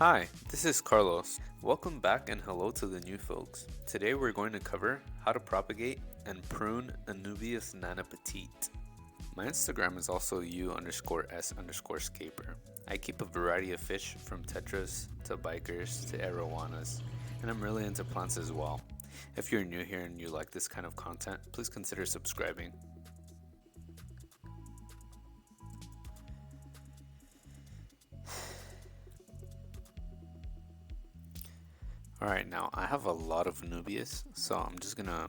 Hi, this is Carlos. Welcome back and hello to the new folks. Today we're going to cover how to propagate and prune Anubias Nana Petite. My Instagram is also u_s_scaper. I keep a variety of fish from tetras to bikers to arowanas, and I'm really into plants as well. If you're new here and you like this kind of content, please consider subscribing. Alright, now I have a lot of Anubias, so I'm just gonna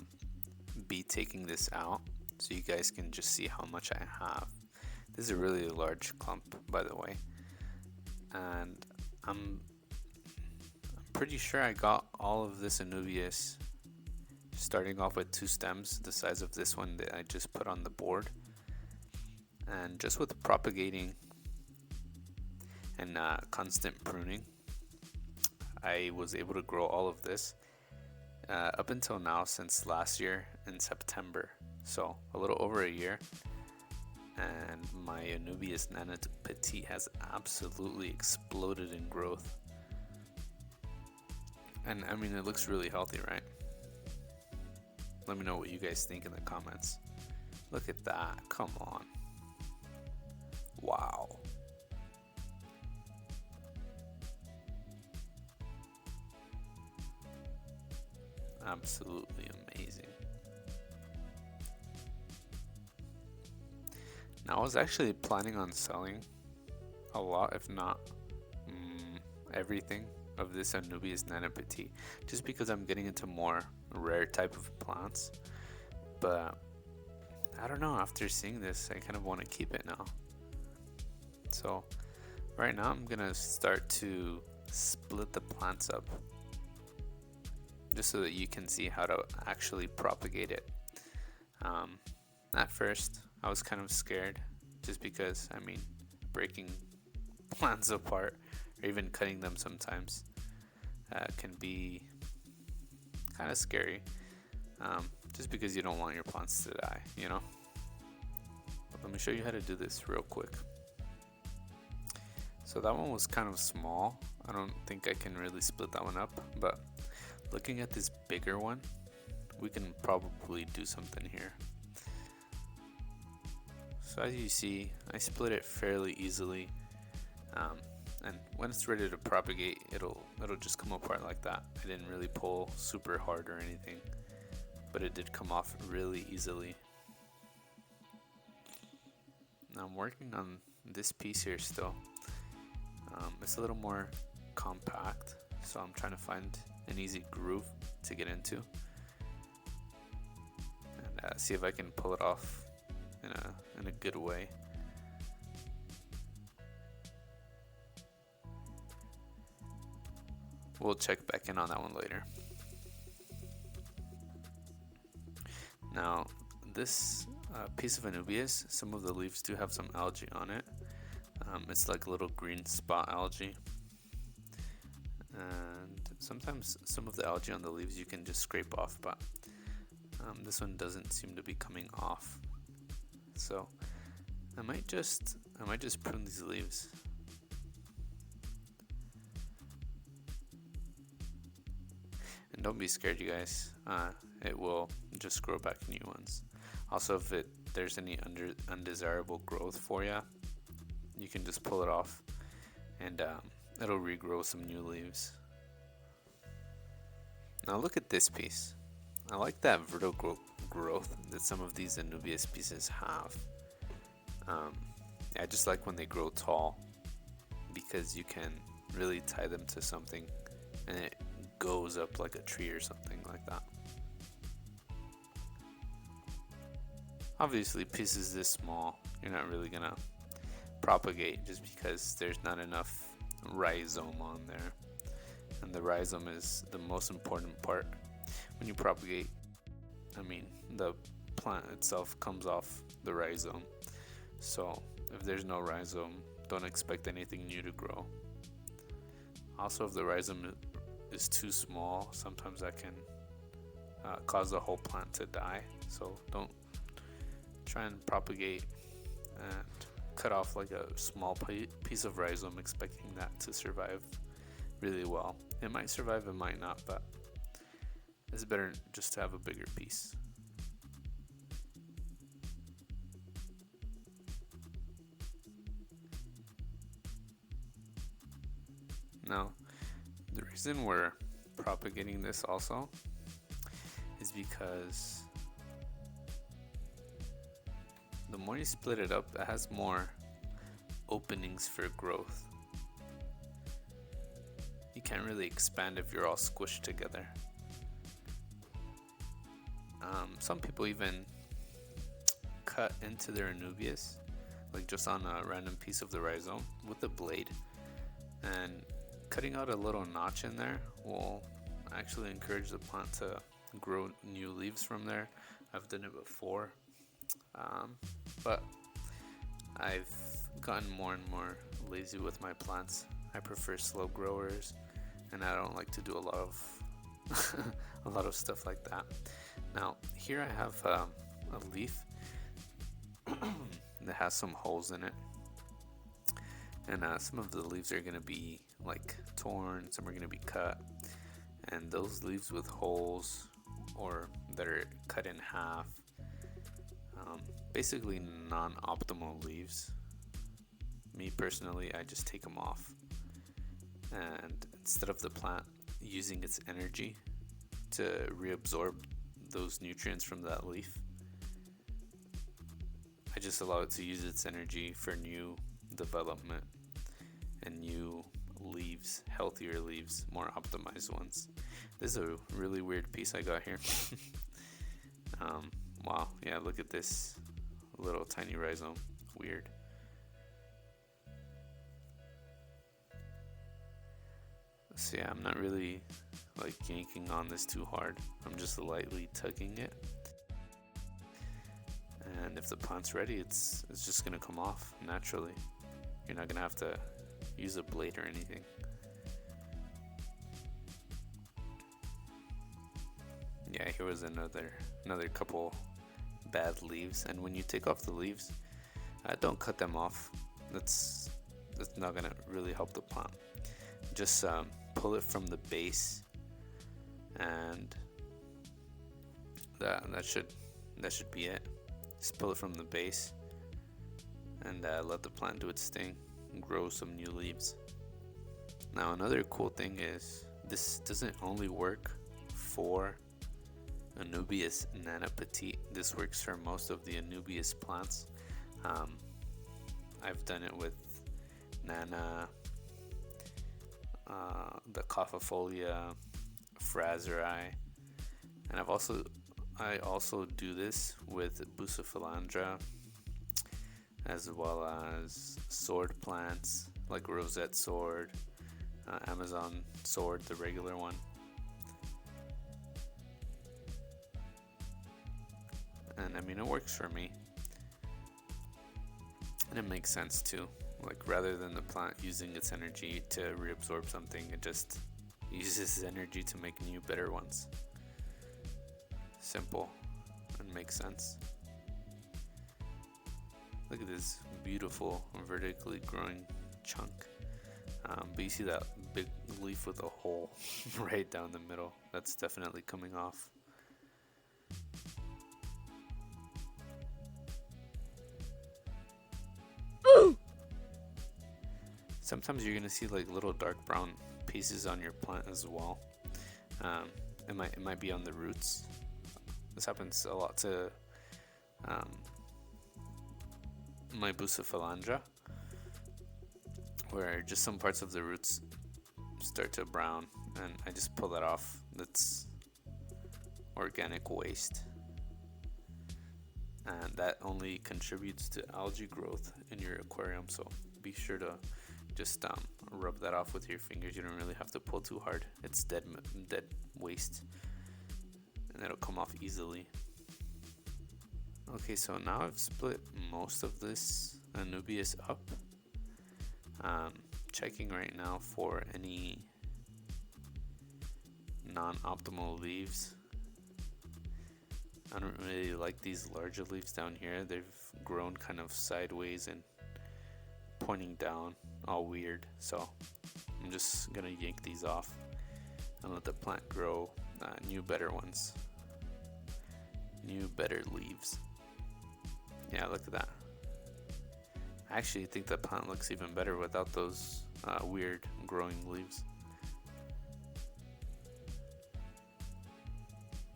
be taking this out so you guys can just see how much I have. This is a really large clump, by the way, and I'm pretty sure I got all of this Anubias starting off with 2 stems the size of this one that I just put on the board, and just with propagating and constant pruning I was able to grow all of this up until now since last year in September, so a little over a year, and my Anubias Nana Petite has absolutely exploded in growth. And I mean, it looks really healthy, right? Let me know what you guys think in the comments. Look at that, come on. Wow. Absolutely amazing. Now I was actually planning on selling a lot, if not everything of this Anubias Nana Petite, just because I'm getting into more rare type of plants. But I don't know, after seeing this I kind of want to keep it now. So right now I'm gonna start to split the plants up just so that you can see how to actually propagate it. At first I was kind of scared, just because I mean, breaking plants apart or even cutting them sometimes can be kind of scary, just because you don't want your plants to die, you know. But let me show you how to do this real quick. So that one was kind of small. I don't think I can really split that one up, but looking at this bigger one, we can probably do something here. So as you see, I split it fairly easily, and when it's ready to propagate, it'll just come apart like that. I didn't really pull super hard or anything, but it did come off really easily. Now I'm working on this piece here still. It's a little more compact, so I'm trying to find an easy groove to get into and see if I can pull it off in a good way. We'll check back in on that one later. Now this piece of Anubias, some of the leaves do have some algae on it. It's like a little green spot algae, and sometimes some of the algae on the leaves you can just scrape off, but this one doesn't seem to be coming off. So I might just prune these leaves. And don't be scared, you guys. It will just grow back new ones. Also, if there's any undesirable growth for you, you can just pull it off, and it'll regrow some new leaves. Now look at this piece. I like that vertical growth that some of these Anubias pieces have. I just like when they grow tall, because you can really tie them to something and it goes up like a tree or something like that. Obviously, pieces this small, you're not really gonna propagate, just because there's not enough rhizome on there, and the rhizome is the most important part when you propagate. I mean, the plant itself comes off the rhizome, so if there's no rhizome, don't expect anything new to grow. Also, if the rhizome is too small, sometimes that can cause the whole plant to die, so don't try and propagate and cut off like a small piece of rhizome expecting that to survive really well. It might survive, it might not, but it's better just to have a bigger piece. Now, the reason we're propagating this also is because the more you split it up, it has more openings for growth. You can't really expand if you're all squished together. Some people even cut into their Anubias, like just on a random piece of the rhizome with a blade, and cutting out a little notch in there will actually encourage the plant to grow new leaves from there. I've done it before, but I've gotten more and more lazy with my plants. I prefer slow growers, and I don't like to do a lot of a lot of stuff like that. Now here I have a leaf that has some holes in it, and some of the leaves are going to be like torn, some are going to be cut, and those leaves with holes or that are cut in half, basically non-optimal leaves. Me personally, I just take them off, and instead of the plant using its energy to reabsorb those nutrients from that leaf, I just allow it to use its energy for new development and new leaves, healthier leaves, more optimized ones. This is a really weird piece I got here. Wow, yeah, look at this little tiny rhizome. Weird. So yeah, I'm not really like yanking on this too hard. I'm just lightly tugging it. And if the plant's ready, it's just gonna come off naturally. You're not gonna have to use a blade or anything. Yeah, here was another couple bad leaves, and when you take off the leaves, don't cut them off. That's not gonna really help the plant. Just pull it from the base, and that should be it. Just pull it from the base and let the plant do its thing and grow some new leaves. Now another cool thing is this doesn't only work for Anubias Nana Petite. This works for most of the Anubias plants. I've done it with Nana, the Cophifolia, Fraseri, and I also do this with Bucephalandra, as well as sword plants like rosette sword, Amazon sword, the regular one. And I mean, it works for me, and it makes sense too. Like, rather than the plant using its energy to reabsorb something, it just uses its energy to make new, better ones. Simple and makes sense. Look at this beautiful vertically growing chunk. But you see that big leaf with a hole right down the middle. That's definitely coming off. Sometimes you're gonna see like little dark brown pieces on your plant as well. It might be on the roots. This happens a lot to my Bucephalandra, where just some parts of the roots start to brown, and I just pull that off. That's organic waste, and that only contributes to algae growth in your aquarium. So be sure to just rub that off with your fingers. You don't really have to pull too hard. It's dead waste, and it'll come off easily. Okay, so now I've split most of this Anubias up. Checking right now for any non-optimal leaves. I don't really like these larger leaves down here. They've grown kind of sideways and pointing down, all weird. So I'm just gonna yank these off and let the plant grow new, better ones. New, better leaves. Yeah, look at that. I actually think the plant looks even better without those weird growing leaves.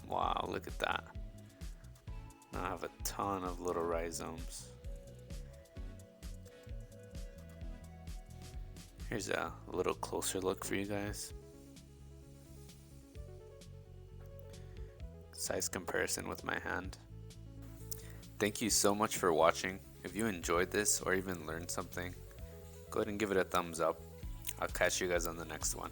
Wow, look at that. Now I have a ton of little rhizomes. Here's a little closer look for you guys. Size comparison with my hand. Thank you so much for watching. If you enjoyed this or even learned something, go ahead and give it a thumbs up. I'll catch you guys on the next one.